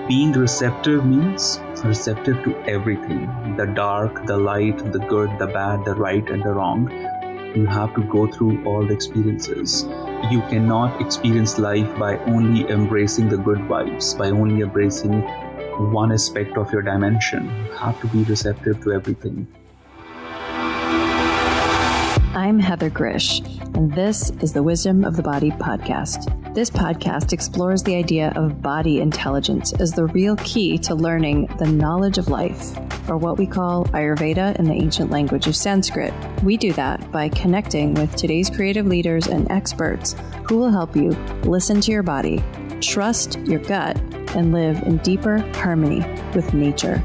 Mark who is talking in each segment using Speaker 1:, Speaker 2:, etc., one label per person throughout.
Speaker 1: Being receptive means receptive to everything. The dark, the light, the good, the bad, the right and the wrong. You have to go through all the experiences. You cannot experience life by only embracing the good vibes, by only embracing one aspect of your dimension. You have to be receptive to everything.
Speaker 2: I'm Heather Grish, and this is the Wisdom of the Body podcast. This podcast explores the idea of body intelligence as the real key to learning the knowledge of life, or what we call Ayurveda in the ancient language of Sanskrit. We do that by connecting with today's creative leaders and experts who will help you listen to your body, trust your gut, and live in deeper harmony with nature.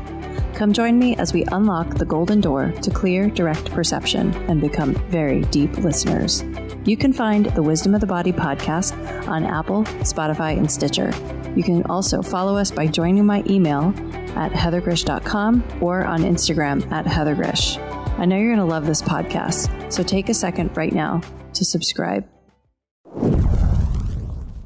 Speaker 2: Come join me as we unlock the golden door to clear, direct perception and become very deep listeners. You can find the Wisdom of the Body podcast on Apple, Spotify, and Stitcher. You can also follow us by joining my email at heathergrish.com or on Instagram at heathergrish. I know you're going to love this podcast, so take a second right now to subscribe.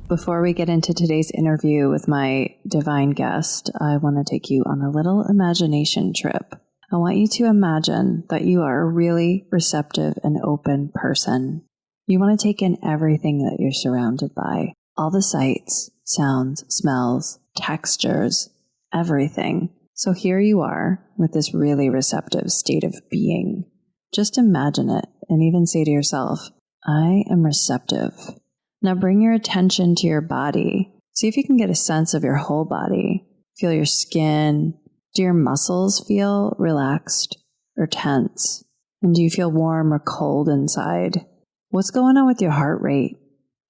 Speaker 2: Before we get into today's interview with my divine guest, I want to take you on a little imagination trip. I want you to imagine that you are a really receptive and open person. You want to take in everything that you're surrounded by, all the sights, sounds, smells, textures, everything. So here you are with this really receptive state of being. Just imagine it and even say to yourself, I am receptive. Now bring your attention to your body. See if you can get a sense of your whole body. Feel your skin. Do your muscles feel relaxed or tense? And do you feel warm or cold inside? What's going on with your heart rate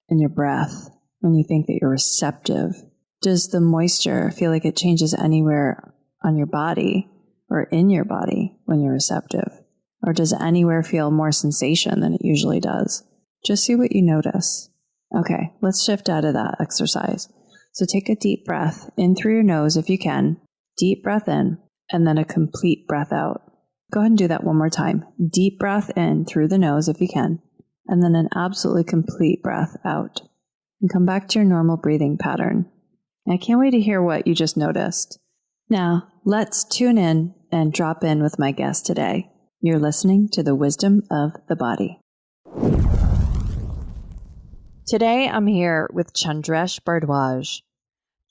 Speaker 2: and your breath when you think that you're receptive? Does the moisture feel like it changes anywhere on your body or in your body when you're receptive? Or does anywhere feel more sensation than it usually does? Just see what you notice. Okay, let's shift out of that exercise. So take a deep breath in through your nose if you can. Deep breath in, and then a complete breath out. Go ahead and do that one more time. Deep breath in through the nose if you can, and then an absolutely complete breath out. And come back to your normal breathing pattern. I can't wait to hear what you just noticed. Now, let's tune in and drop in with my guest today. You're listening to the Wisdom of the Body. Today, I'm here with Chandresh Bhardwaj.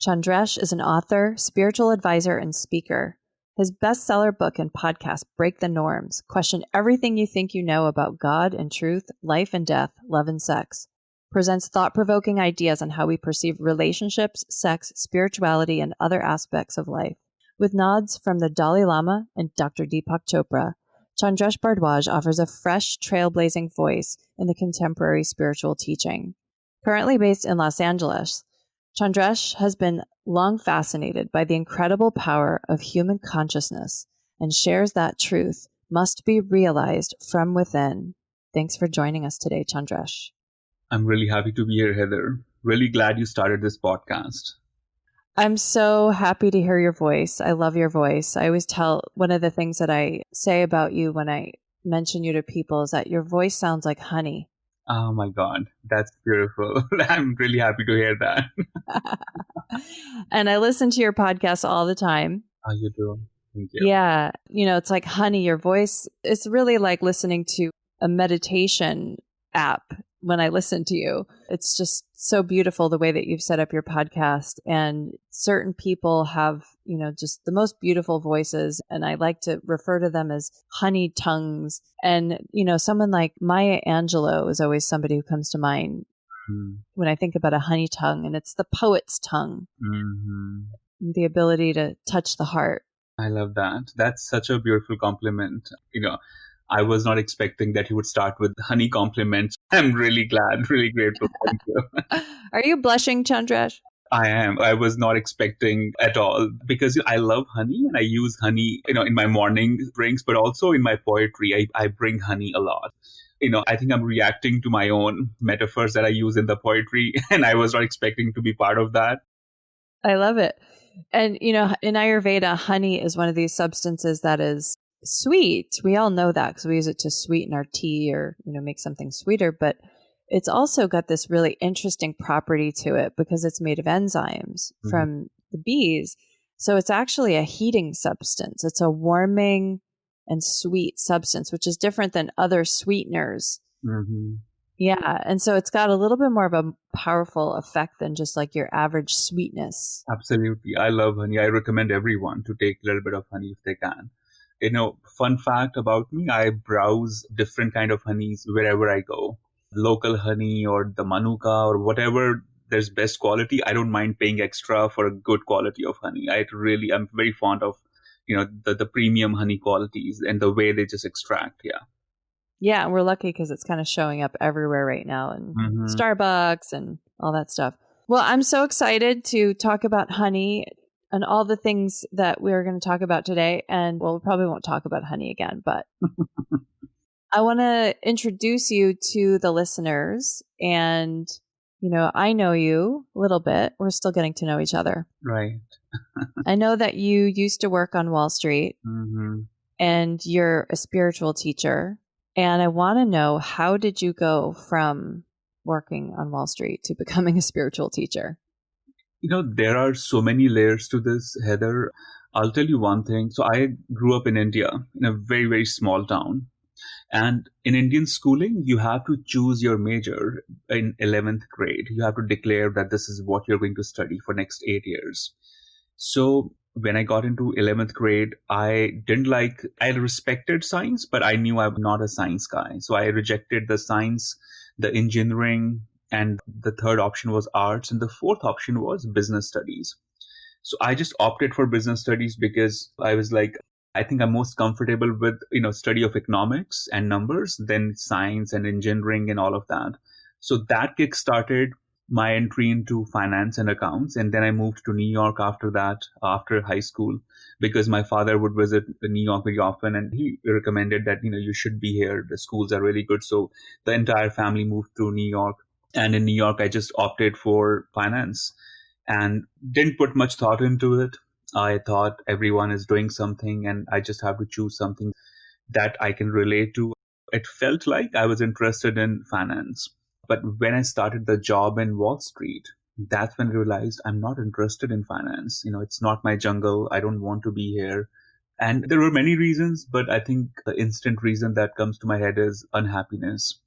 Speaker 2: Chandresh is an author, spiritual advisor, and speaker. His bestseller book and podcast, Break the Norms, question everything you think you know about God and truth, life and death, love and sex, presents thought-provoking ideas on how we perceive relationships, sex, spirituality, and other aspects of life. With nods from the Dalai Lama and Dr. Deepak Chopra, Chandresh Bhardwaj offers a fresh, trailblazing voice in the contemporary spiritual teaching. Currently based in Los Angeles, Chandresh has been long fascinated by the incredible power of human consciousness and shares that truth must be realized from within. Thanks for joining us today, Chandresh.
Speaker 1: I'm really happy to be here, Heather. Really glad you started this podcast.
Speaker 2: I'm so happy to hear your voice. I love your voice. I always tell one of the things that I say about you when I mention you to people is that your voice sounds like honey.
Speaker 1: Oh my God, that's beautiful. I'm really happy to hear that.
Speaker 2: And I listen to your podcast all the time.
Speaker 1: Oh, you do? Thank you.
Speaker 2: Yeah. It's like honey, your voice. It's really like listening to a meditation app when I listen to you. It's just so beautiful the way that you've set up your podcast. And certain people have, just the most beautiful voices. And I like to refer to them as honey tongues. And, someone like Maya Angelou is always somebody who comes to mind when I think about a honey tongue. And it's the poet's tongue. Mm-hmm. The ability to touch the heart.
Speaker 1: I love that. That's such a beautiful compliment. I was not expecting that you would start with honey compliments. I'm really glad, really grateful. Thank you.
Speaker 2: Are you blushing, Chandresh?
Speaker 1: I am. I was not expecting at all because I love honey and I use honey, in my morning drinks, but also in my poetry. I bring honey a lot. I think I'm reacting to my own metaphors that I use in the poetry, and I was not expecting to be part of that.
Speaker 2: I love it. And, in Ayurveda, honey is one of these substances that is sweet. We all know that because we use it to sweeten our tea or, make something sweeter. But it's also got this really interesting property to it because it's made of enzymes from the bees. So it's actually a heating substance. It's a warming and sweet substance, which is different than other sweeteners.
Speaker 1: Mm-hmm.
Speaker 2: Yeah. And so it's got a little bit more of a powerful effect than just like your average sweetness.
Speaker 1: Absolutely. I love honey. I recommend everyone to take a little bit of honey if they can. Fun fact about me, I browse different kind of honeys wherever I go. Local honey or the manuka or whatever there's best quality. I don't mind paying extra for a good quality of honey. I'm very fond of, the premium honey qualities and the way they just extract. Yeah.
Speaker 2: Yeah. And we're lucky because it's kind of showing up everywhere right now in
Speaker 1: Mm-hmm.
Speaker 2: Starbucks and all that stuff. Well, I'm so excited to talk about honey and all the things that we're going to talk about today. And well, we probably won't talk about honey again, but I want to introduce you to the listeners. And, I know you a little bit. We're still getting to know each other.
Speaker 1: Right.
Speaker 2: I know that you used to work on Wall Street
Speaker 1: Mm-hmm.
Speaker 2: and you're a spiritual teacher. And I want to know, how did you go from working on Wall Street to becoming a spiritual teacher?
Speaker 1: There are so many layers to this, Heather. I'll tell you one thing. So I grew up in India in a very, very small town. And in Indian schooling, you have to choose your major in 11th grade. You have to declare that this is what you're going to study for next 8 years. So when I got into 11th grade, I respected science, but I knew I'm not a science guy. So I rejected the science, the engineering, and the third option was arts. And the fourth option was business studies. So I just opted for business studies because I was like, I think I'm most comfortable with, study of economics and numbers than science and engineering and all of that. So that kick-started my entry into finance and accounts. And then I moved to New York after that, after high school, because my father would visit New York very often. And he recommended that, you should be here. The schools are really good. So the entire family moved to New York. And in New York, I just opted for finance and didn't put much thought into it. I thought everyone is doing something and I just have to choose something that I can relate to. It felt like I was interested in finance. But when I started the job in Wall Street, that's when I realized I'm not interested in finance. It's not my jungle. I don't want to be here. And there were many reasons, but I think the instant reason that comes to my head is unhappiness.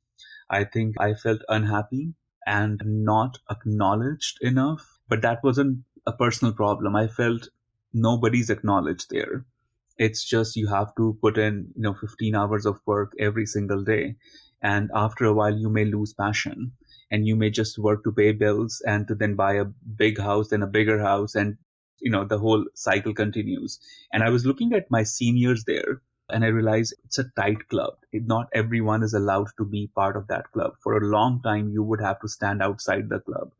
Speaker 1: I think I felt unhappy and not acknowledged enough, but that wasn't a personal problem. I felt nobody's acknowledged there. It's just you have to put in, 15 hours of work every single day. And after a while, you may lose passion and you may just work to pay bills and to then buy a big house, then a bigger house. And, the whole cycle continues. And I was looking at my seniors there and I realized it's a tight club. Not everyone is allowed to be part of that club. For a long time, you would have to stand outside the club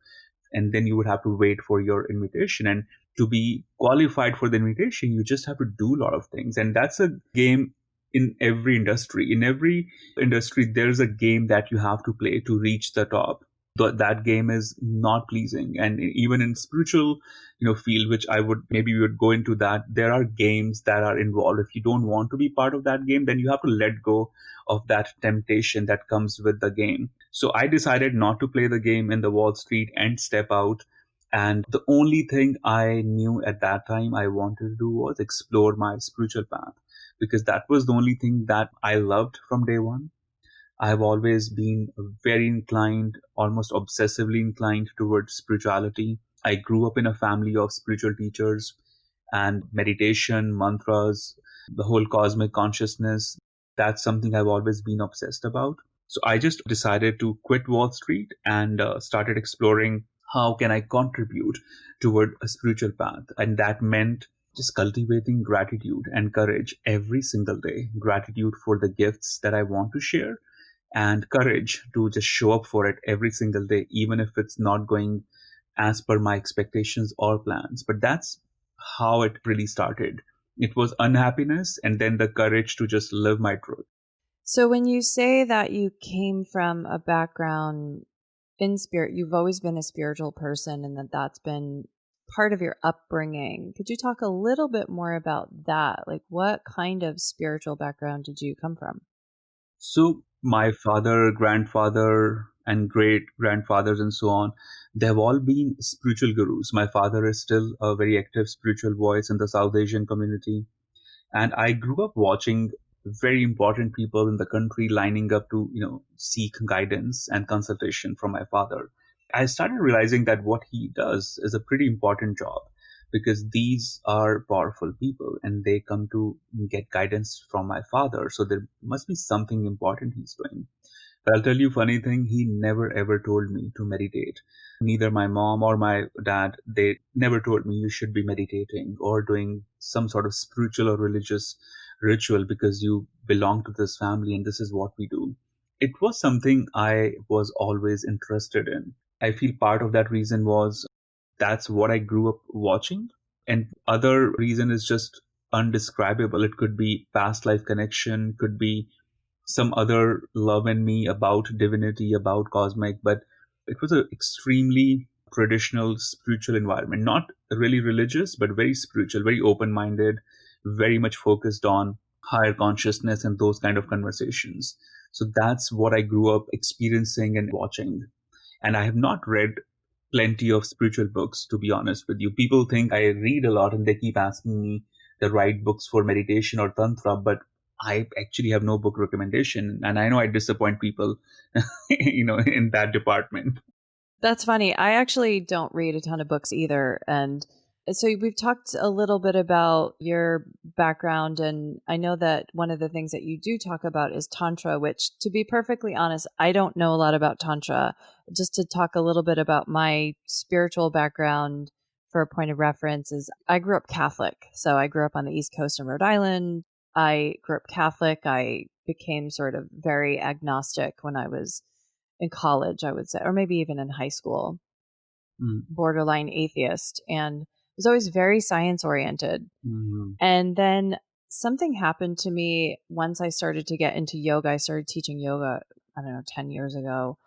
Speaker 1: and then you would have to wait for your invitation. And to be qualified for the invitation, you just have to do a lot of things. And that's a game in every industry. In every industry, there's a game that you have to play to reach the top. That game is not pleasing. And even in spiritual, field, which maybe we would go into that, there are games that are involved. If you don't want to be part of that game, then you have to let go of that temptation that comes with the game. So I decided not to play the game in the Wall Street and step out. And the only thing I knew at that time I wanted to do was explore my spiritual path, because that was the only thing that I loved from day one. I've always been very inclined, almost obsessively inclined towards spirituality. I grew up in a family of spiritual teachers and meditation, mantras, the whole cosmic consciousness. That's something I've always been obsessed about. So I just decided to quit Wall Street and started exploring how can I contribute toward a spiritual path. And that meant just cultivating gratitude and courage every single day. Gratitude for the gifts that I want to share and courage to just show up for it every single day, even if it's not going as per my expectations or plans. But that's how it really started. It was unhappiness and then the courage to just live my truth.
Speaker 2: So when you say that you came from a background in spirit, you've always been a spiritual person and that's been part of your upbringing. Could you talk a little bit more about that? Like, what kind of spiritual background did you come from?
Speaker 1: So my father, grandfather, and great grandfathers and so on, they have all been spiritual gurus. My father is still a very active spiritual voice in the South Asian community. And I grew up watching very important people in the country lining up to, seek guidance and consultation from my father. I started realizing that what he does is a pretty important job, because these are powerful people and they come to get guidance from my father. So there must be something important he's doing. But I'll tell you, funny thing, he never ever told me to meditate. Neither my mom or my dad, they never told me you should be meditating or doing some sort of spiritual or religious ritual because you belong to this family and this is what we do. It was something I was always interested in. I feel part of that reason was that's what I grew up watching. And other reason is just undescribable. It could be past life connection, could be some other love in me about divinity, about cosmic, but it was an extremely traditional spiritual environment, not really religious, but very spiritual, very open-minded, very much focused on higher consciousness and those kind of conversations. So that's what I grew up experiencing and watching. And I have not read plenty of spiritual books, to be honest with you. People think I read a lot and they keep asking me the right books for meditation or Tantra, but I actually have no book recommendation. And I know I disappoint people, in that department.
Speaker 2: That's funny. I actually don't read a ton of books either. And so we've talked a little bit about your background. And I know that one of the things that you do talk about is Tantra, which, to be perfectly honest, I don't know a lot about Tantra. Just to talk a little bit about my spiritual background for a point of reference is I grew up Catholic. So I grew up on the East Coast in Rhode Island. I grew up Catholic. I became sort of very agnostic when I was in college, I would say, or maybe even in high school, borderline atheist, and was always very science oriented.
Speaker 1: Mm-hmm.
Speaker 2: And then something happened to me once I started to get into yoga. I started teaching yoga, 10 years ago.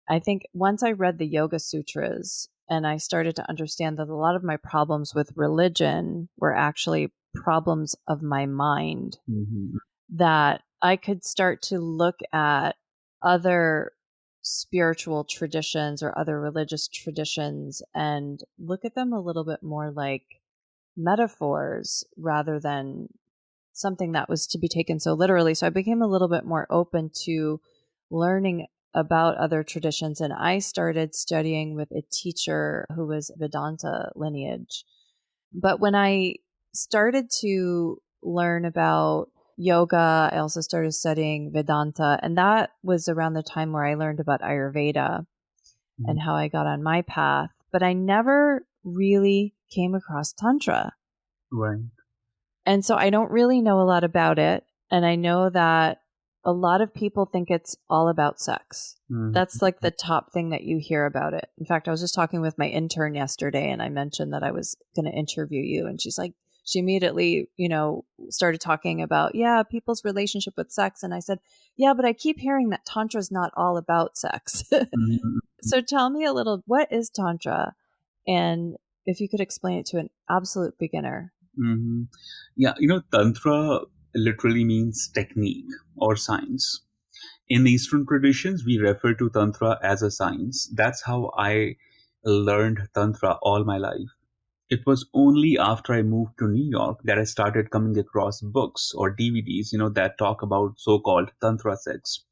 Speaker 2: I think once I read the Yoga Sutras and I started to understand that a lot of my problems with religion were actually problems of my mind, that I could start to look at other spiritual traditions or other religious traditions and look at them a little bit more like metaphors rather than something that was to be taken so literally. So I became a little bit more open to learning about other traditions, and I started studying with a teacher who was Vedanta lineage. But when I started to learn about yoga, I also started studying Vedanta, and that was around the time where I learned about Ayurveda and how I got on my path. But I never really came across Tantra.
Speaker 1: Right.
Speaker 2: And so I don't really know a lot about it. And I know that a lot of people think it's all about sex. That's like the top thing that you hear about it. In fact, I was just talking with my intern yesterday and I mentioned that I was going to interview you. And she's like, she immediately, started talking about, people's relationship with sex. And I said, yeah, but I keep hearing that Tantra is not all about sex. So tell me a little, what is Tantra? And if you could explain it to an absolute beginner.
Speaker 1: Yeah, Tantra literally means technique or science. In Eastern traditions, we refer to Tantra as a science. That's how I learned Tantra all my life. It was only after I moved to New York that I started coming across books or DVDs, that talk about so-called Tantra sex.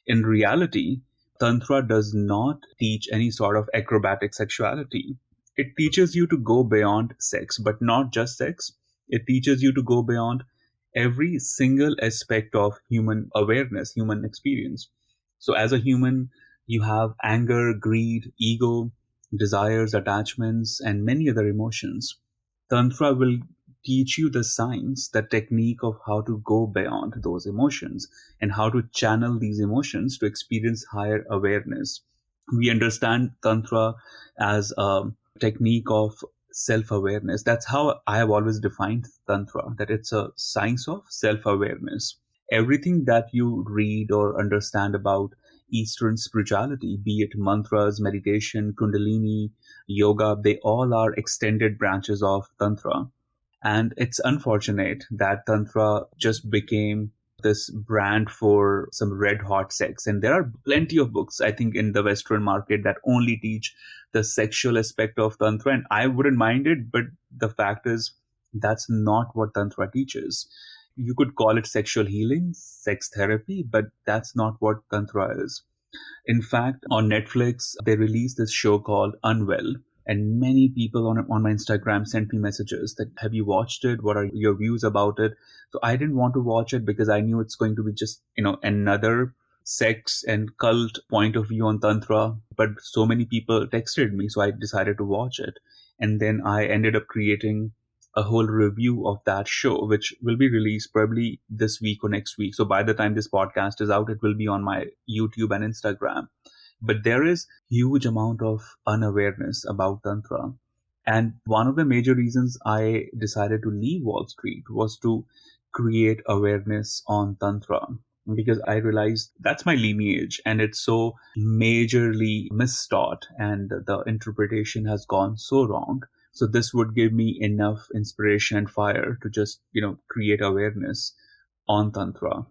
Speaker 1: In reality, Tantra does not teach any sort of acrobatic sexuality. It teaches you to go beyond sex, but not just sex. It teaches you to go beyond every single aspect of human awareness, human experience. So as a human, you have anger, greed, ego, desires, attachments, and many other emotions. Tantra will teach you the science, the technique of how to go beyond those emotions and how to channel these emotions to experience higher awareness. We understand Tantra as a technique of self-awareness. That's how I have always defined Tantra, that it's a science of self-awareness. Everything that you read or understand about Eastern spirituality, be it mantras, meditation, kundalini, yoga, they all are extended branches of Tantra. And it's unfortunate that Tantra just became this brand for some red hot sex. And there are plenty of books, I think, in the Western market that only teach the sexual aspect of Tantra. And I wouldn't mind it, but the fact is, that's not what Tantra teaches. You could call it sexual healing, sex therapy, but that's not what Tantra is. In fact, on Netflix, they released this show called Unwell. And many people on my Instagram sent me messages that, have you watched it? What are your views about it? So I didn't want to watch it because I knew it's going to be just, another sex and cult point of view on Tantra. But so many people texted me, so I decided to watch it. And then I ended up creating a whole review of that show, which will be released probably this week or next week. So by the time this podcast is out, it will be on my YouTube and Instagram. But there is huge amount of unawareness about Tantra. And one of the major reasons I decided to leave Wall Street was to create awareness on Tantra, because I realized that's my lineage and it's so majorly mistaught and the interpretation has gone so wrong. So this would give me enough inspiration and fire to just, create awareness on Tantra.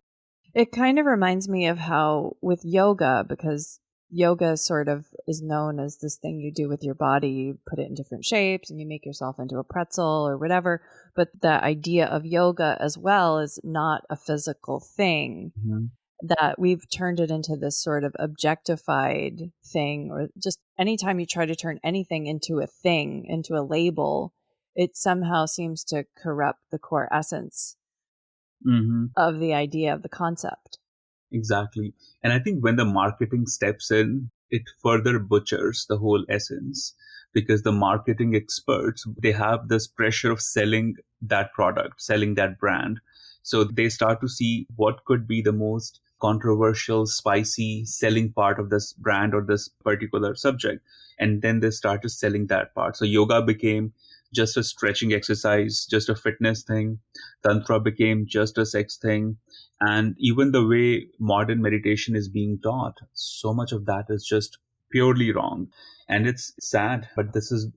Speaker 2: It kind of reminds me of how with yoga, because yoga sort of is known as this thing you do with your body. You put it in different shapes and you make yourself into a pretzel or whatever. But the idea of yoga as well is not a physical thing.
Speaker 1: Mm-hmm.
Speaker 2: That we've turned it into this sort of objectified thing, or just anytime you try to turn anything into a thing, into a label, it somehow seems to corrupt the core essence of the idea of the concept.
Speaker 1: Exactly. And I think when the marketing steps in, it further butchers the whole essence, because the marketing experts, they have this pressure of selling that product, selling that brand. So they start to see what could be the most controversial, spicy selling part of this brand or this particular subject. And then they started selling that part. So yoga became just a stretching exercise, just a fitness thing. Tantra became just a sex thing. And even the way modern meditation is being taught, so much of that is just purely wrong. And it's sad, but this is,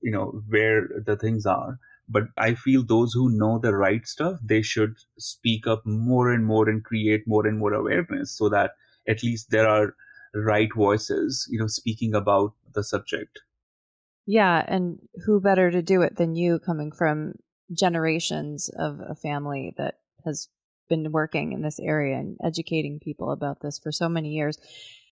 Speaker 1: where the things are. But I feel those who know the right stuff, they should speak up more and more and create more and more awareness so that at least there are right voices, speaking about the subject.
Speaker 2: Yeah, and who better to do it than you, coming from generations of a family that has been working in this area and educating people about this for so many years.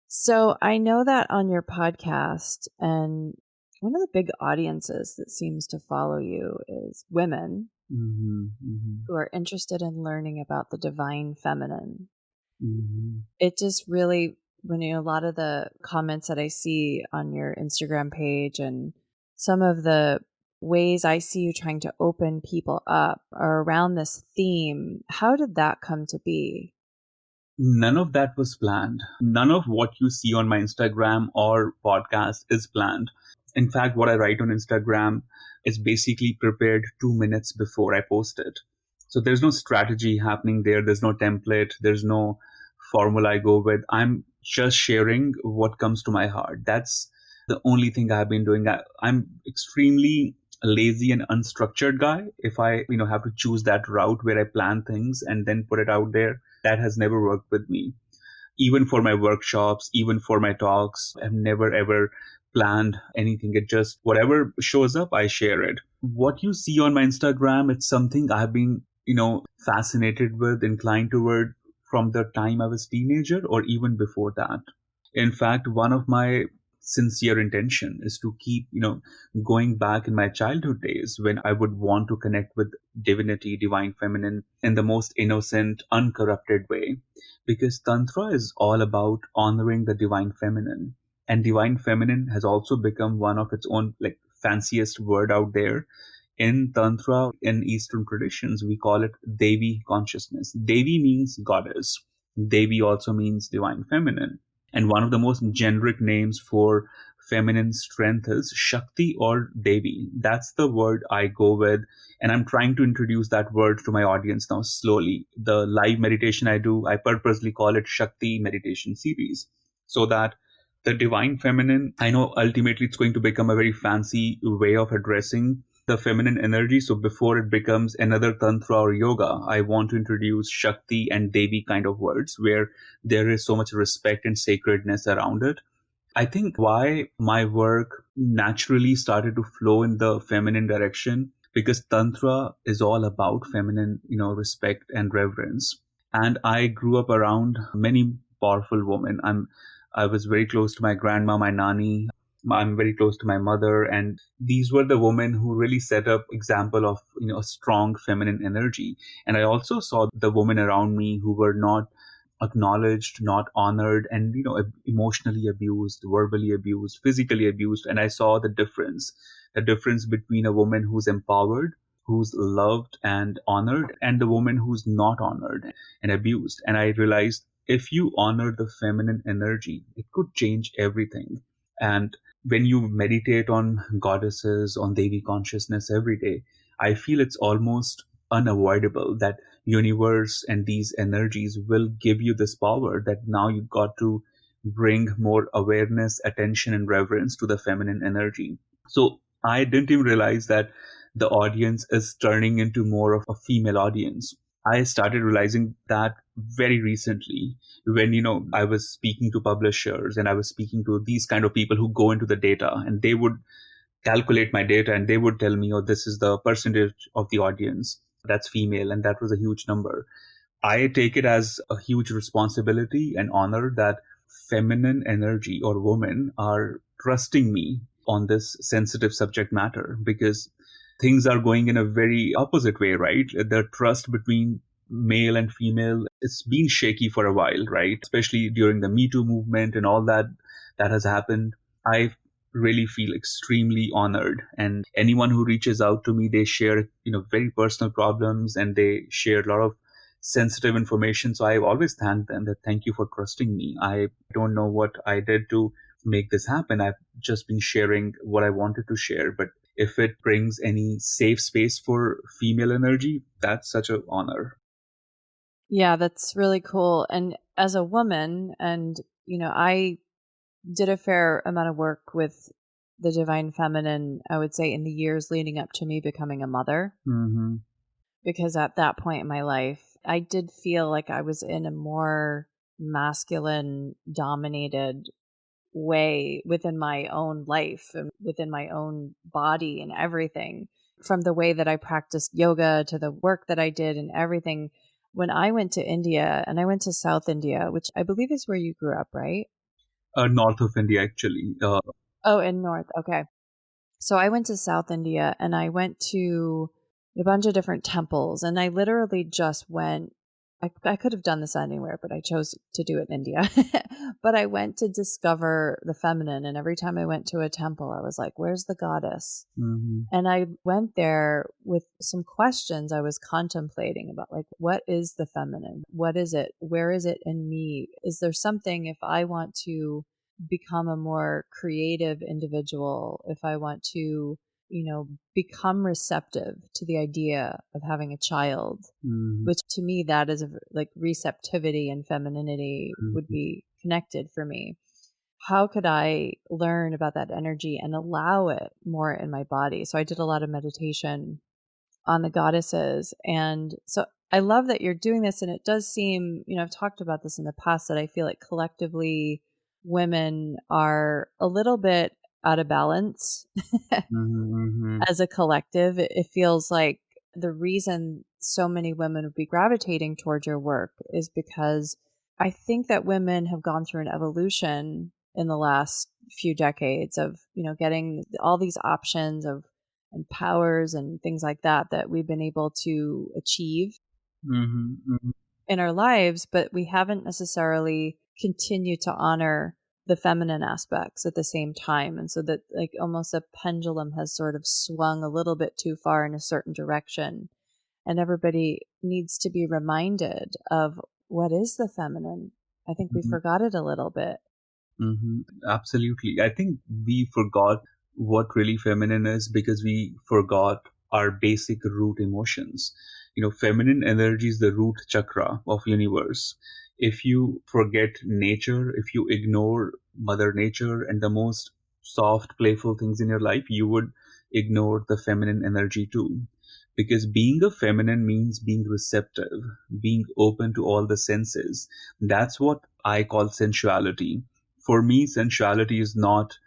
Speaker 2: So I know that on your podcast, and one of the big audiences that seems to follow you is women who are interested in learning about the divine feminine. It just really, a lot of the comments that I see on your Instagram page and some of the ways I see you trying to open people up are around this theme. How did that come to be?
Speaker 1: None of that was planned. None of what you see on my Instagram or podcast is planned. In fact, what I write on Instagram is basically prepared 2 minutes before I post it. So there's no strategy happening there. There's no template. There's no formula I go with. I'm just sharing what comes to my heart. That's the only thing I've been doing. I'm extremely lazy and unstructured guy. If I, have to choose that route where I plan things and then put it out there, that has never worked with me. Even for my workshops, even for my talks, I've never ever planned anything. It just, whatever shows up, I share it. What you see on my Instagram, it's something I've been, fascinated with, inclined toward from the time I was a teenager or even before that. In fact, one of my sincere intention is to keep, going back in my childhood days when I would want to connect with divinity, divine feminine in the most innocent, uncorrupted way. Because Tantra is all about honoring the divine feminine. And divine feminine has also become one of its own fanciest word out there. In Tantra, in Eastern traditions, we call it Devi consciousness. Devi means goddess. Devi also means divine feminine. And one of the most generic names for feminine strength is Shakti or Devi. That's the word I go with. And I'm trying to introduce that word to my audience now slowly. The live meditation I do, I purposely call it Shakti meditation series, so that the divine feminine, I know ultimately it's going to become a very fancy way of addressing the feminine energy. So before it becomes another Tantra or yoga, I want to introduce Shakti and Devi kind of words where there is so much respect and sacredness around it. I think why my work naturally started to flow in the feminine direction because Tantra is all about feminine, respect and reverence. And I grew up around many powerful women. I was very close to my grandma, my nani. I'm very close to my mother, and these were the women who really set up example of a strong feminine energy. And I also saw the women around me who were not acknowledged, not honored, and emotionally abused, verbally abused, physically abused. And I saw the difference between a woman who's empowered, who's loved and honored, and the woman who's not honored and abused. And I realized if you honor the feminine energy, it could change everything. And when you meditate on goddesses, on Devi consciousness every day, I feel it's almost unavoidable that universe and these energies will give you this power that now you've got to bring more awareness, attention, and reverence to the feminine energy. So I didn't even realize that the audience is turning into more of a female audience. I started realizing that very recently when I was speaking to publishers and I was speaking to these kind of people who go into the data, and they would calculate my data and they would tell me, oh, this is the percentage of the audience that's female, and that was a huge number. I take it as a huge responsibility and honor that feminine energy or women are trusting me on this sensitive subject matter, because things are going in a very opposite way, right? The trust between male and female, it's been shaky for a while, right? Especially during the Me Too movement and all that has happened. I really feel extremely honored, and anyone who reaches out to me, they share very personal problems and they share a lot of sensitive information. So I always thank them that thank you for trusting me. I don't know what I did to make this happen. I've just been sharing what I wanted to share, but if it brings any safe space for female energy, that's such an honor.
Speaker 2: Yeah, that's really cool. And as a woman, and I did a fair amount of work with the divine feminine, I would say, in the years leading up to me becoming a mother.
Speaker 1: Mm-hmm.
Speaker 2: Because at that point in my life, I did feel like I was in a more masculine dominated way within my own life and within my own body and everything, from the way that I practiced yoga to the work that I did and everything. When I went to India, and I went to South India, which I believe is where you grew up, right?
Speaker 1: North of India, actually.
Speaker 2: Oh, in North. Okay. So I went to South India and I went to a bunch of different temples, and I literally just went. I could have done this anywhere, but I chose to do it in India. But I went to discover the feminine, and every time I went to a temple, I was like, where's the goddess?
Speaker 1: Mm-hmm.
Speaker 2: And I went there with some questions I was contemplating about, like, what is the feminine? What is it? Where is it in me? Is there something, if I want to become a more creative individual, if I want to, become receptive to the idea of having a child,
Speaker 1: Mm-hmm.
Speaker 2: which to me, that is like receptivity and femininity would be connected for me. How could I learn about that energy and allow it more in my body? So I did a lot of meditation on the goddesses. And so I love that you're doing this. And it does seem, I've talked about this in the past, that I feel like collectively women are a little bit out of balance
Speaker 1: Mm-hmm.
Speaker 2: as a collective. It feels like the reason so many women would be gravitating towards your work is because I think that women have gone through an evolution in the last few decades of, getting all these options of and powers and things like that we've been able to achieve
Speaker 1: Mm-hmm. Mm-hmm.
Speaker 2: in our lives, but we haven't necessarily continued to honor the feminine aspects at the same time. And so that, like, almost a pendulum has sort of swung a little bit too far in a certain direction. And everybody needs to be reminded of what is the feminine. I think we forgot it a little bit.
Speaker 1: Mm-hmm. Absolutely. I think we forgot what really feminine is because we forgot our basic root emotions. Feminine energy is the root chakra of universe. If you forget nature, if you ignore Mother Nature and the most soft, playful things in your life, you would ignore the feminine energy too. Because being a feminine means being receptive, being open to all the senses. That's what I call sensuality. For me, sensuality is not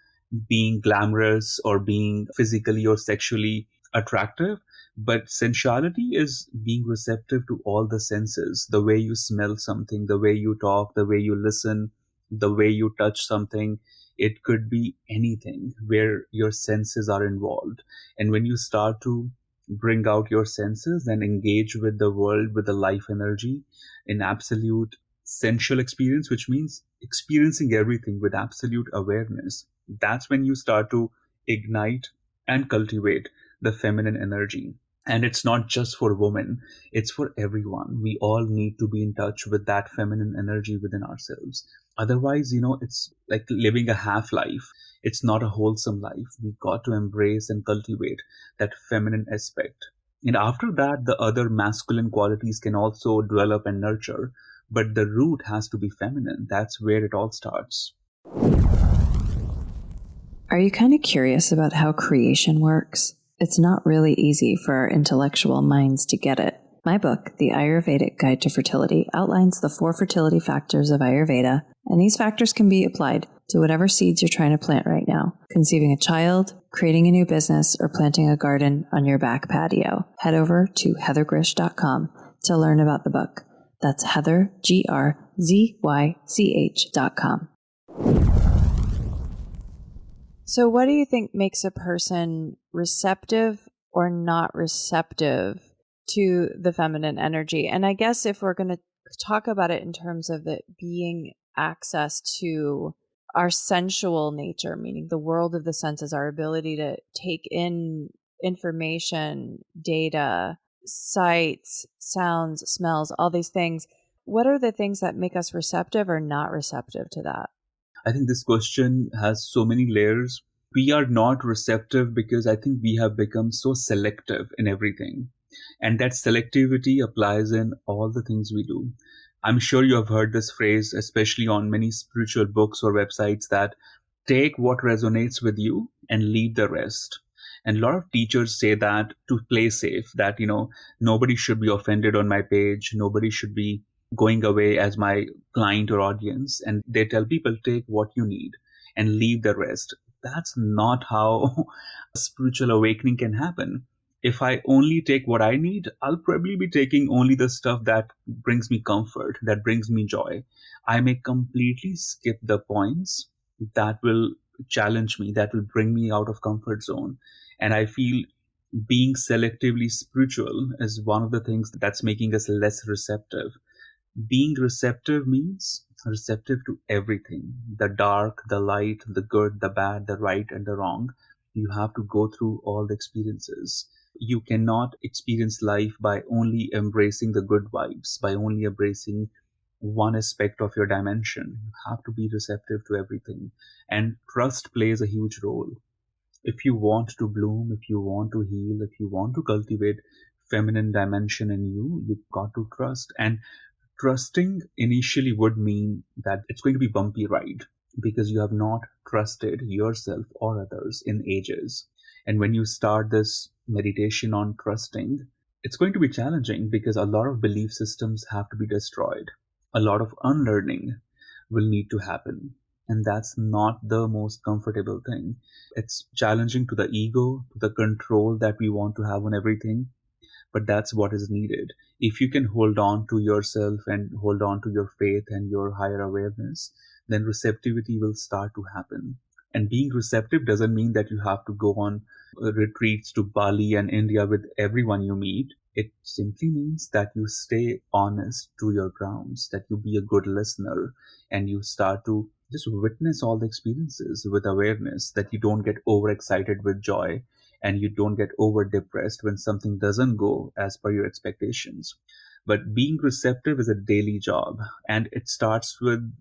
Speaker 1: being glamorous or being physically or sexually attractive, but sensuality is being receptive to all the senses, the way you smell something, the way you talk, the way you listen, the way you touch something. It could be anything where your senses are involved. And when you start to bring out your senses and engage with the world with the life energy in absolute sensual experience, which means experiencing everything with absolute awareness, that's when you start to ignite and cultivate the feminine energy. And it's not just for women, it's for everyone. We all need to be in touch with that feminine energy within ourselves. Otherwise, it's like living a half life. It's not a wholesome life. We got to embrace and cultivate that feminine aspect. And after that, the other masculine qualities can also develop and nurture. But the root has to be feminine. That's where it all starts.
Speaker 2: Are you kind of curious about how creation works? It's not really easy for our intellectual minds to get it. My book, The Ayurvedic Guide to Fertility, outlines the 4 fertility factors of Ayurveda, and these factors can be applied to whatever seeds you're trying to plant right now. Conceiving a child, creating a new business, or planting a garden on your back patio. Head over to heathergrish.com to learn about the book. That's Heather, GRZYCH.com. So what do you think makes a person receptive or not receptive to the feminine energy? And I guess if we're going to talk about it in terms of it being access to our sensual nature, meaning the world of the senses, our ability to take in information, data, sights, sounds, smells, all these things, what are the things that make us receptive or not receptive to that?
Speaker 1: I think this question has so many layers. We are not receptive because I think we have become so selective in everything. And that selectivity applies in all the things we do. I'm sure you have heard this phrase, especially on many spiritual books or websites, that take what resonates with you and leave the rest. And a lot of teachers say that to play safe, that, nobody should be offended on my page. Nobody should be going away as my client or audience. And they tell people, take what you need and leave the rest. That's not how a spiritual awakening can happen. If I only take what I need, I'll probably be taking only the stuff that brings me comfort, that brings me joy. I may completely skip the points that will challenge me, that will bring me out of comfort zone. And I feel being selectively spiritual is one of the things that's making us less receptive. Being receptive means receptive to everything, the dark, the light, the good, the bad, the right, and the wrong. You have to go through all the experiences. You cannot experience life by only embracing the good vibes, by only embracing one aspect of your dimension. You have to be receptive to everything. And trust plays a huge role. If you want to bloom, if you want to heal, if you want to cultivate feminine dimension in you, you've got to trust. And trusting initially would mean that it's going to be bumpy ride because you have not trusted yourself or others in ages. And when you start this meditation on trusting, it's going to be challenging because a lot of belief systems have to be destroyed. A lot of unlearning will need to happen. And that's not the most comfortable thing. It's challenging to the ego, to the control that we want to have on everything. But that's what is needed. If you can hold on to yourself and hold on to your faith and your higher awareness, then receptivity will start to happen. And being receptive doesn't mean that you have to go on retreats to Bali and India with everyone you meet. It simply means that you stay honest to your grounds, that you be a good listener, and you start to just witness all the experiences with awareness, that you don't get overexcited with joy and you don't get over depressed when something doesn't go as per your expectations. But being receptive is a daily job, and it starts with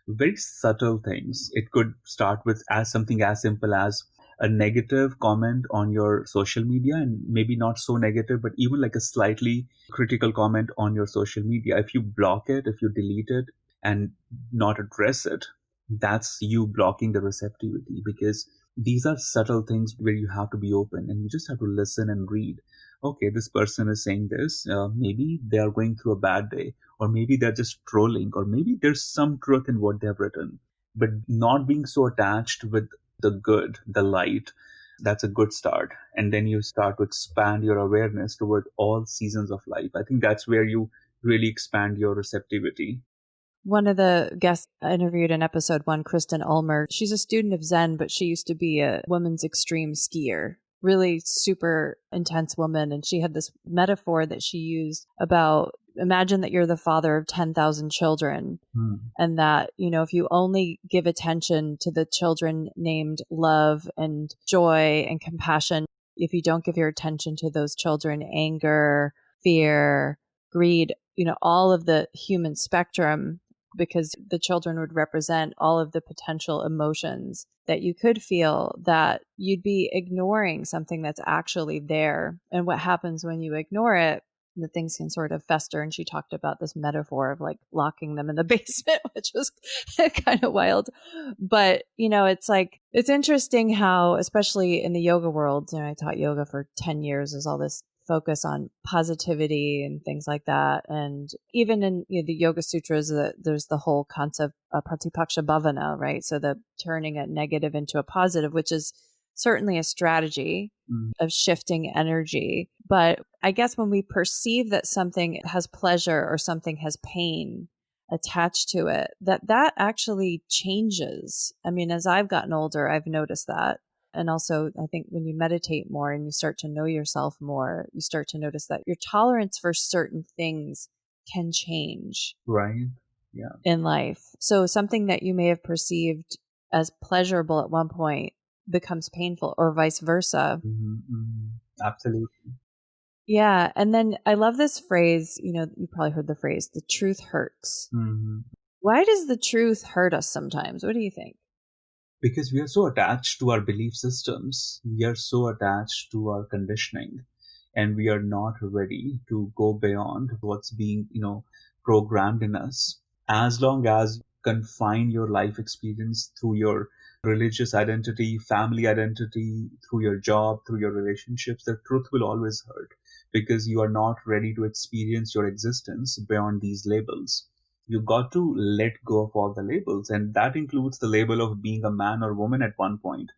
Speaker 1: very subtle things. It could start with as something as simple as a negative comment on your social media, and maybe not so negative, but even like a slightly critical comment on your social media. If you block it, if you delete it and not address it, that's you blocking the receptivity, because These are subtle things where you have to be open and you just have to listen and read. Okay, this person is saying this. Maybe they are going through a bad day, or maybe they're just trolling, or maybe there's some truth in what they have written. But not being so attached with the good, the light, that's a good start. And then you start to expand your awareness toward all seasons of life. I think that's where you really expand your receptivity.
Speaker 2: One of the guests I interviewed in episode 1, Kristen Ulmer, she's a student of Zen, but she used to be a women's extreme skier, really super intense woman. And she had this metaphor that she used about, imagine that you're the father of 10,000 children. And that, if you only give attention to the children named love and joy and compassion, if you don't give your attention to those children, anger, fear, greed, all of the human spectrum, because the children would represent all of the potential emotions that you could feel, that you'd be ignoring something that's actually there. And what happens when you ignore it, the things can sort of fester. And she talked about this metaphor of like locking them in the basement, which was kind of wild. But, it's interesting how, especially in the yoga world, I taught yoga for 10 years, there's all this focus on positivity and things like that. And even in the Yoga Sutras, there's the whole concept of Pratipaksha Bhavana, right? So the turning a negative into a positive, which is certainly a strategy of shifting energy. But I guess when we perceive that something has pleasure or something has pain attached to it, that actually changes. I mean, as I've gotten older, I've noticed that. And also, I think when you meditate more and you start to know yourself more, you start to notice that your tolerance for certain things can change.
Speaker 1: Right. Yeah.
Speaker 2: In life. So something that you may have perceived as pleasurable at one point becomes painful, or vice versa.
Speaker 1: Absolutely.
Speaker 2: Yeah. And then I love this phrase, you probably heard the phrase, the truth hurts. Why does the truth hurt us sometimes? What do you think?
Speaker 1: Because we are so attached to our belief systems, we are so attached to our conditioning, and we are not ready to go beyond what's being, programmed in us. As long as you confine your life experience through your religious identity, family identity, through your job, through your relationships, the truth will always hurt because you are not ready to experience your existence beyond these labels. You got to let go of all the labels, and that includes the label of being a man or woman at one point.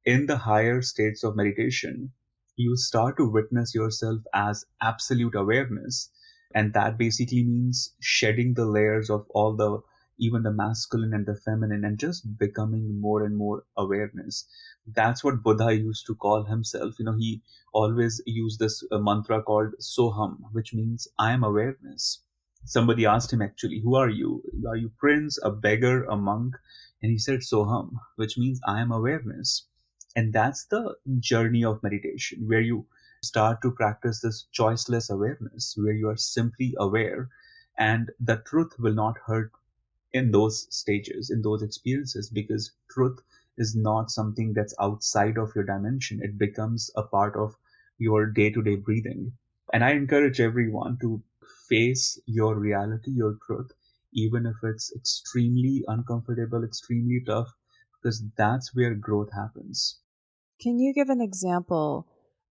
Speaker 1: In the higher states of meditation, you start to witness yourself as absolute awareness, and that basically means shedding the layers of all the, even the masculine and the feminine, and just becoming more and more awareness. That's what Buddha used to call himself. He always used this mantra called Soham, which means I am awareness. Somebody asked him, actually, who are you? Are you prince, a beggar, a monk? And he said Soham, which means I am awareness. And that's the journey of meditation, where you start to practice this choiceless awareness, where you are simply aware, and the truth will not hurt in those stages, in those experiences, because truth is not something that's outside of your dimension. It becomes a part of your day-to-day breathing. And I encourage everyone to face your reality, your truth, even if it's extremely uncomfortable, extremely tough, because that's where growth happens.
Speaker 2: Can you give an example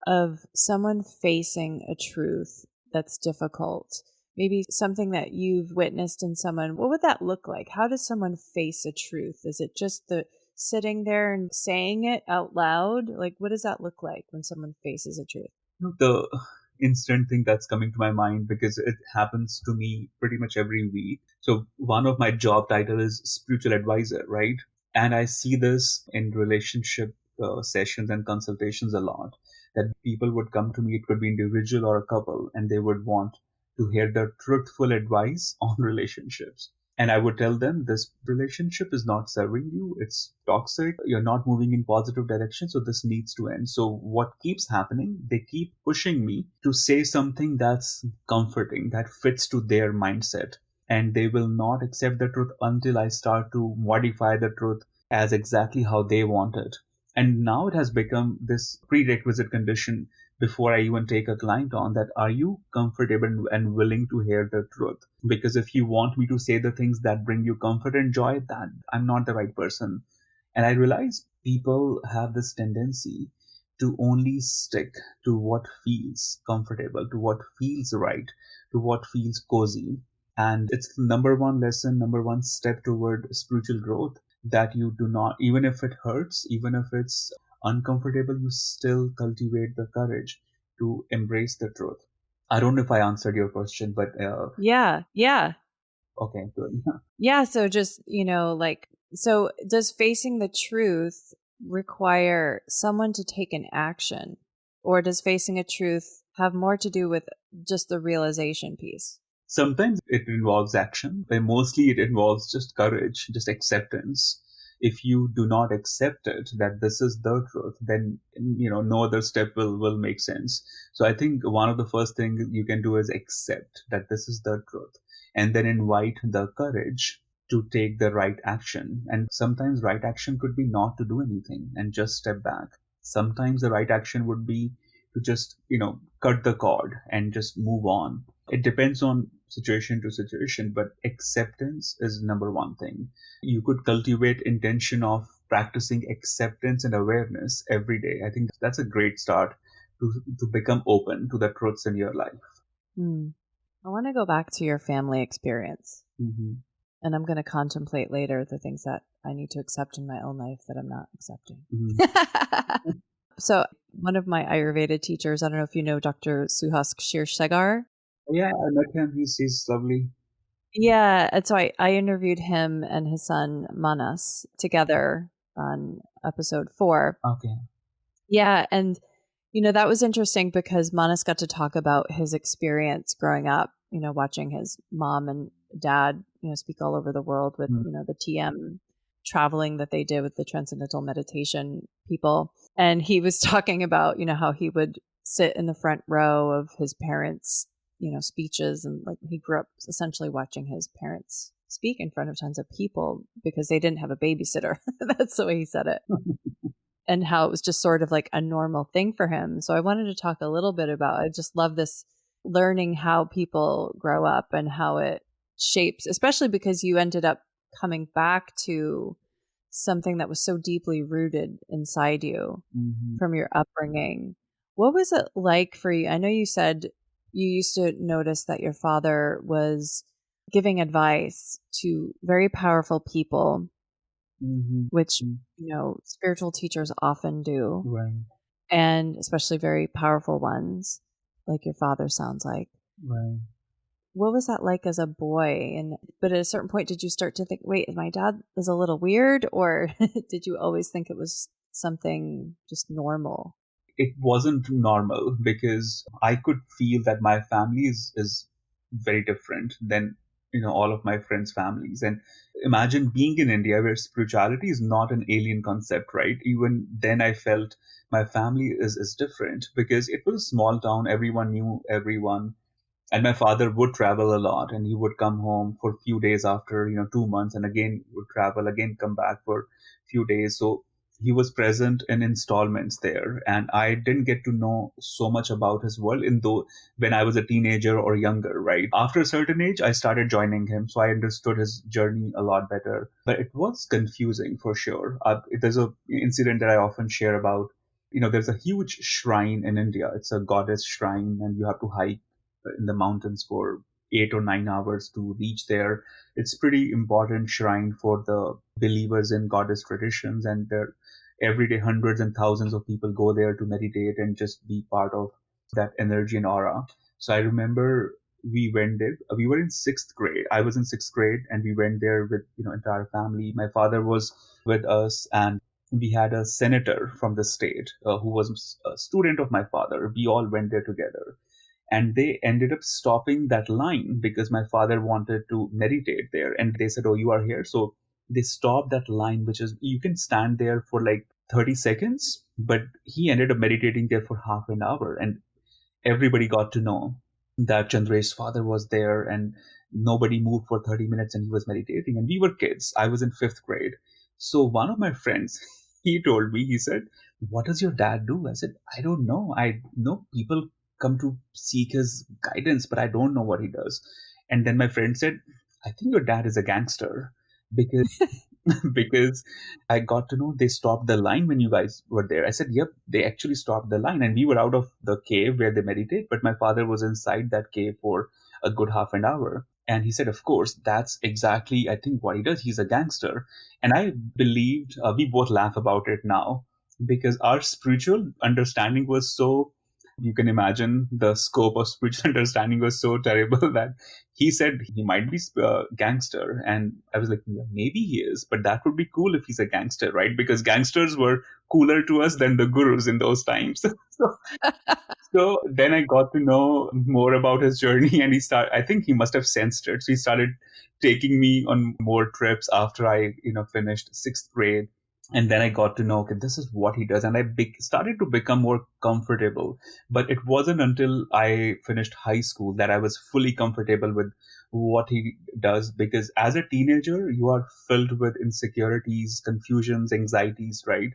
Speaker 2: of someone facing a truth that's difficult? Maybe something that you've witnessed in someone. What would that look like? How does someone face a truth? Is it just the sitting there and saying it out loud? Like, what does that look like when someone faces a truth?
Speaker 1: The instant thing that's coming to my mind, because it happens to me pretty much every week. So one of my job title is spiritual advisor, right? And I see this in relationship sessions and consultations a lot, that people would come to me, it could be individual or a couple, and they would want to hear the truthful advice on relationships. And I would tell them, this relationship is not serving you. It's toxic. You're not moving in positive direction. So this needs to end. So what keeps happening? They keep pushing me to say something that's comforting, that fits to their mindset. And they will not accept the truth until I start to modify the truth as exactly how they want it. And now it has become this prerequisite condition before I even take a client on, that are you comfortable and willing to hear the truth? Because if you want me to say the things that bring you comfort and joy, that I'm not the right person. And I realized people have this tendency to only stick to what feels comfortable, to what feels right, to what feels cozy. And it's the number one lesson, number one step toward spiritual growth, that you do not, even if it hurts, even if it's uncomfortable, you still cultivate the courage to embrace the truth. I don't know if I answered your question, but
Speaker 2: Yeah.
Speaker 1: okay, good.
Speaker 2: Yeah. So just, so does facing the truth require someone to take an action, or does facing a truth have more to do with just the realization piece?
Speaker 1: Sometimes it involves action, but mostly it involves just courage, just acceptance. If you do not accept it, that this is the truth, then no other step will make sense. So I think one of the first things you can do is accept that this is the truth, and then invite the courage to take the right action. And sometimes right action could be not to do anything and just step back. Sometimes the right action would be to just cut the cord and just move on. It depends on situation to situation, but acceptance is number one thing. You could cultivate intention of practicing acceptance and awareness every day. I think that's a great start to become open to the truths in your life.
Speaker 2: Hmm. I want to go back to your family experience,
Speaker 1: Mm-hmm.
Speaker 2: and I'm going to contemplate later the things that I need to accept in my own life that I'm not accepting.
Speaker 1: Mm-hmm.
Speaker 2: So one of my Ayurveda teachers, I don't know if you know Dr. Suhas Kshirsagar.
Speaker 1: Yeah, I met him. He's lovely.
Speaker 2: Yeah. And so I interviewed him and his son Manas together on episode 4.
Speaker 1: Okay.
Speaker 2: Yeah. And, that was interesting because Manas got to talk about his experience growing up, watching his mom and dad, speak all over the world with,
Speaker 1: Mm.
Speaker 2: the TM traveling that they did with the transcendental meditation people. And he was talking about, how he would sit in the front row of his parents' speeches, and like he grew up essentially watching his parents speak in front of tons of people because they didn't have a babysitter. That's the way he said it. And how it was just sort of like a normal thing for him. So I wanted to talk a little bit about, I just love this learning how people grow up and how it shapes, especially because you ended up coming back to something that was so deeply rooted inside you
Speaker 1: Mm-hmm.
Speaker 2: from your upbringing. What was it like for you? I know you said you used to notice that your father was giving advice to very powerful people,
Speaker 1: Mm-hmm.
Speaker 2: which, spiritual teachers often do,
Speaker 1: Right.
Speaker 2: and especially very powerful ones, like your father sounds like.
Speaker 1: Right.
Speaker 2: What was that like as a boy? But at a certain point, did you start to think, wait, my dad is a little weird, or did you always think it was something just normal?
Speaker 1: It wasn't normal because I could feel that my family is very different than all of my friends' families. And imagine being in India where spirituality is not an alien concept, right? Even then I felt my family is different because it was a small town, everyone knew everyone. And my father would travel a lot, and he would come home for a few days after 2 months, and again would travel, again come back for a few days. So he was present in installments there, and I didn't get to know so much about his world in though when I was a teenager or younger, right? After a certain age I started joining him, so I understood his journey a lot better, but it was confusing for sure. There's a incident that I often share about. There's a huge shrine in India. It's a goddess shrine, and you have to hike in the mountains for 8 or 9 hours to reach there. It's pretty important shrine for the believers in goddess traditions, and there every day hundreds and thousands of people go there to meditate and just be part of that energy and aura. So I remember we went there. We were in sixth grade. I was in sixth grade, and we went there with entire family. My father was with us, and we had a senator from the state who was a student of my father. We all went there together, and they ended up stopping that line because my father wanted to meditate there, and they said, oh, you are here. So they stopped that line, which is you can stand there for like 30 seconds, but he ended up meditating there for half an hour, and everybody got to know that Chandresh's father was there, and nobody moved for 30 minutes, and he was meditating. And we were kids. I was in fifth grade. So one of my friends, he told me, he said, what does your dad do? I said, I don't know. I know people come to seek his guidance, but I don't know what he does. And then my friend said, I think your dad is a gangster because because I got to know they stopped the line when you guys were there. I said, yep, they actually stopped the line. And we were out of the cave where they meditate, but my father was inside that cave for a good half an hour. And he said, of course, that's exactly, I think, what he does. He's a gangster. And I believed, we both laugh about it now because our spiritual understanding was so, you can imagine the scope of spiritual understanding was so terrible that he said he might be a gangster. And I was like, yeah, maybe he is, but that would be cool if he's a gangster, right? Because gangsters were cooler to us than the gurus in those times. So then I got to know more about his journey, and I think he must have sensed it. So he started taking me on more trips after I, finished sixth grade. And then I got to know, okay, this is what he does. And I started to become more comfortable. But it wasn't until I finished high school that I was fully comfortable with what he does. Because as a teenager, you are filled with insecurities, confusions, anxieties, right?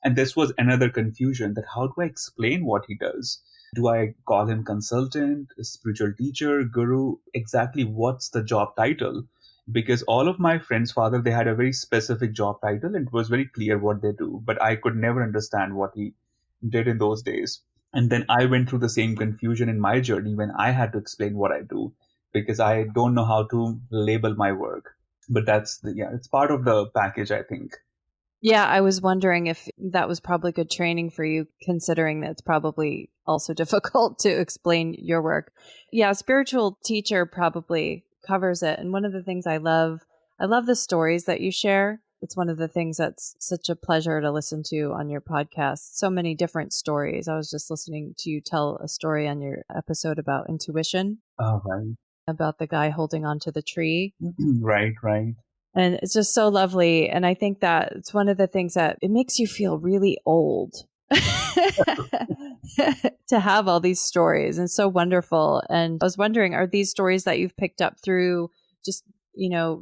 Speaker 1: And this was another confusion, that how do I explain what he does? Do I call him consultant, spiritual teacher, guru? Exactly what's the job title? Because all of my friends' father, they had a very specific job title and it was very clear what they do. But I could never understand what he did in those days. And then I went through the same confusion in my journey when I had to explain what I do because I don't know how to label my work. But it's part of the package, I think.
Speaker 2: Yeah, I was wondering if that was probably good training for you, considering that it's probably also difficult to explain your work. Yeah, spiritual teacher probably covers it. And one of the things I love the stories that you share. It's one of the things that's such a pleasure to listen to on your podcast. So many different stories. I was just listening to you tell a story on your episode about intuition,
Speaker 1: Oh, right.
Speaker 2: about the guy holding onto the tree.
Speaker 1: Right, right.
Speaker 2: And it's just so lovely. And I think that it's one of the things that it makes you feel really old to have all these stories, and so wonderful. And I was wondering, are these stories that you've picked up through just,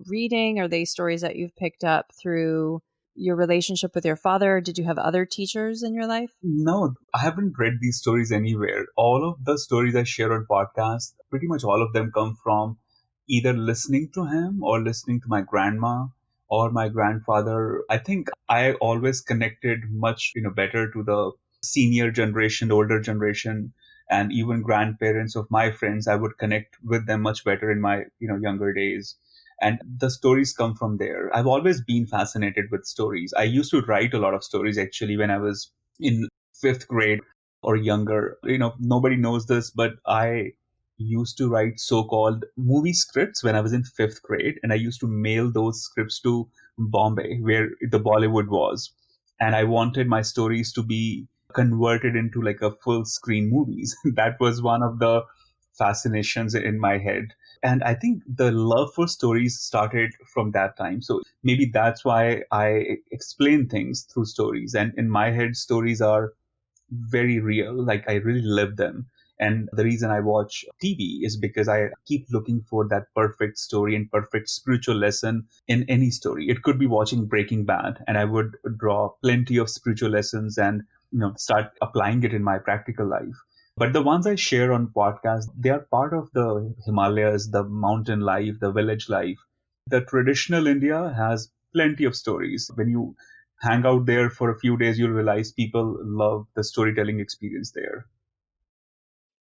Speaker 2: reading? Are they stories that you've picked up through your relationship with your father? Or did you have other teachers in your life?
Speaker 1: No, I haven't read these stories anywhere. All of the stories I share on podcasts, pretty much all of them come from either listening to him or listening to my grandma or my grandfather. I think I always connected much, better to the senior generation, older generation, and even grandparents of my friends. I would connect with them much better in my, younger days. And the stories come from there. I've always been fascinated with stories. I used to write a lot of stories actually when I was in fifth grade or younger. Nobody knows this, but I used to write so-called movie scripts when I was in fifth grade, and I used to mail those scripts to Bombay, where the Bollywood was. And I wanted my stories to be converted into like a full screen movies. That was one of the fascinations in my head. And I think the love for stories started from that time. So maybe that's why I explain things through stories. And in my head, stories are very real. Like I really live them. And the reason I watch TV is because I keep looking for that perfect story and perfect spiritual lesson in any story. It could be watching Breaking Bad, and I would draw plenty of spiritual lessons and start applying it in my practical life. But the ones I share on podcasts, they are part of the Himalayas, the mountain life, the village life. The traditional India has plenty of stories. When you hang out there for a few days, you'll realize people love the storytelling experience there.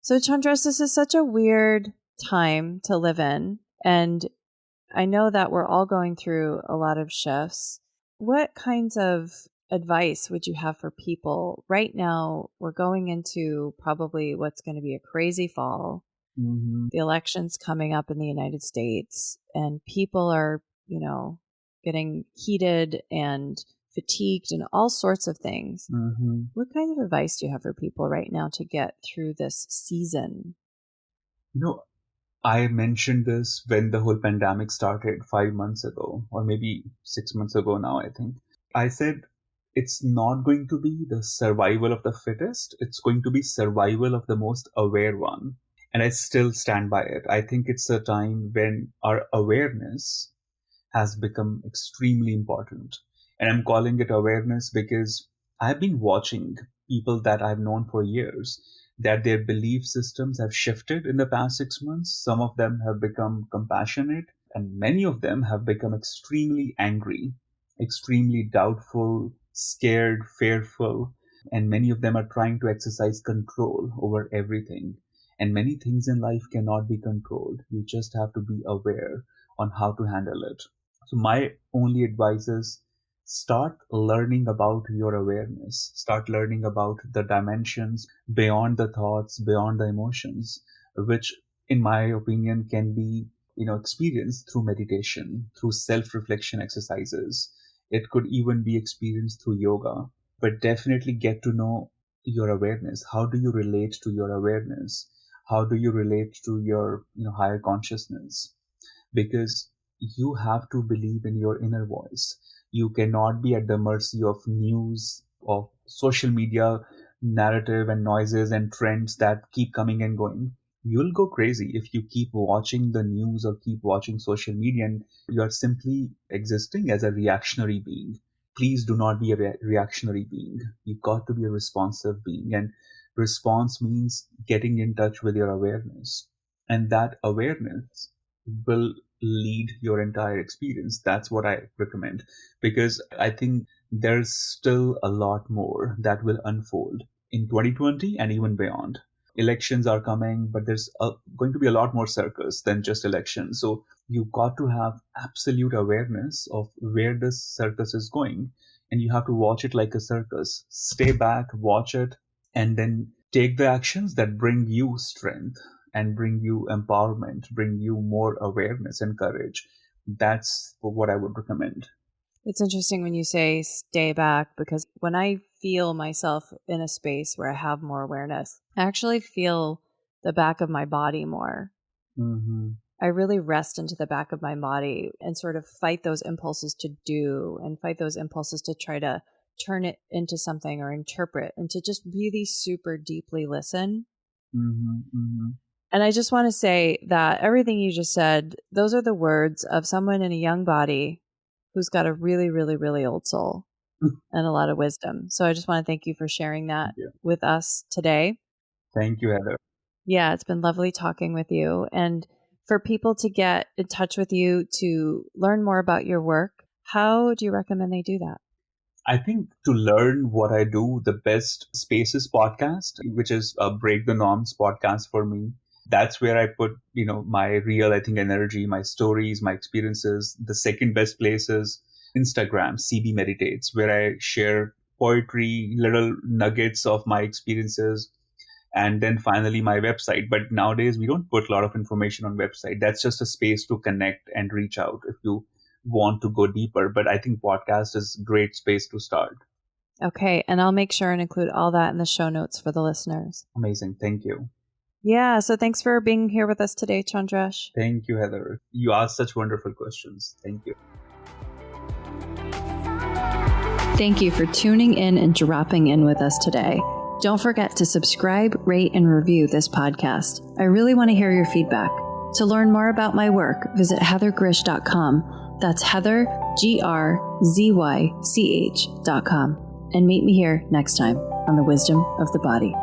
Speaker 2: So, Chandresh, this is such a weird time to live in. And I know that we're all going through a lot of shifts. What kinds of advice would you have for people? Right now, we're going into probably what's going to be a crazy fall.
Speaker 1: Mm-hmm.
Speaker 2: The election's coming up in the United States, and people are, getting heated and fatigued and all sorts of things.
Speaker 1: Mm-hmm.
Speaker 2: What kind of advice do you have for people right now to get through this season?
Speaker 1: I mentioned this when the whole pandemic started 5 months ago, or maybe 6 months ago now, I think. I said it's not going to be the survival of the fittest, it's going to be survival of the most aware one. And I still stand by it. I think it's a time when our awareness has become extremely important. And I'm calling it awareness because I've been watching people that I've known for years, that their belief systems have shifted in the past 6 months. Some of them have become compassionate, and many of them have become extremely angry. extremely doubtful, scared, fearful, and many of them are trying to exercise control over everything. And many things in life cannot be controlled. You just have to be aware on how to handle it. So my only advice is start learning about your awareness. Start learning about the dimensions beyond the thoughts, beyond the emotions, which in my opinion can be experienced through meditation, through self-reflection exercises. It could even be experienced through yoga, but definitely get to know your awareness. How do you relate to your awareness? How do you relate to your higher consciousness? Because you have to believe in your inner voice. You cannot be at the mercy of news, of social media narrative and noises and trends that keep coming and going. You'll go crazy if you keep watching the news or keep watching social media, and you are simply existing as a reactionary being. Please do not be a reactionary being. You've got to be a responsive being. And response means getting in touch with your awareness. And that awareness will lead your entire experience. That's what I recommend, because I think there's still a lot more that will unfold in 2020 and even beyond. Elections are coming, but there's going to be a lot more circus than just elections. So you got to have absolute awareness of where this circus is going, and you have to watch it like a circus. Stay back, watch it, and then take the actions that bring you strength and bring you empowerment, bring you more awareness and courage. That's what I would recommend.
Speaker 2: It's interesting when you say stay back, because when I feel myself in a space where I have more awareness, I actually feel the back of my body more.
Speaker 1: Mm-hmm.
Speaker 2: I really rest into the back of my body and sort of fight those impulses to do and fight those impulses to try to turn it into something or interpret, and to just really super deeply listen.
Speaker 1: Mm-hmm. Mm-hmm.
Speaker 2: And I just want to say that everything you just said, those are the words of someone in a young body who's got a really, really, really old soul and a lot of wisdom. So I just want to thank you for sharing that with us today.
Speaker 1: Thank you, Heather.
Speaker 2: Yeah, it's been lovely talking with you. And for people to get in touch with you to learn more about your work, how do you recommend they do that?
Speaker 1: I think to learn what I do, the best space is podcast, which is a Break the Norms podcast for me. That's where I put, my real, I think, energy, my stories, my experiences. The second best place is Instagram, CB Meditates, where I share poetry, little nuggets of my experiences, and then finally my website. But nowadays we don't put a lot of information on website. That's just a space to connect and reach out if you want to go deeper. But I think podcast is a great space to start.
Speaker 2: Okay. And I'll make sure and include all that in the show notes for the listeners.
Speaker 1: Amazing. Thank you.
Speaker 2: Yeah. So thanks for being here with us today, Chandresh.
Speaker 1: Thank you, Heather. You asked such wonderful questions. Thank you.
Speaker 2: Thank you for tuning in and dropping in with us today. Don't forget to subscribe, rate, and review this podcast. I really want to hear your feedback. To learn more about my work, visit heathergrish.com. That's Heather, GRZYCH.com. And meet me here next time on The Wisdom of the Body.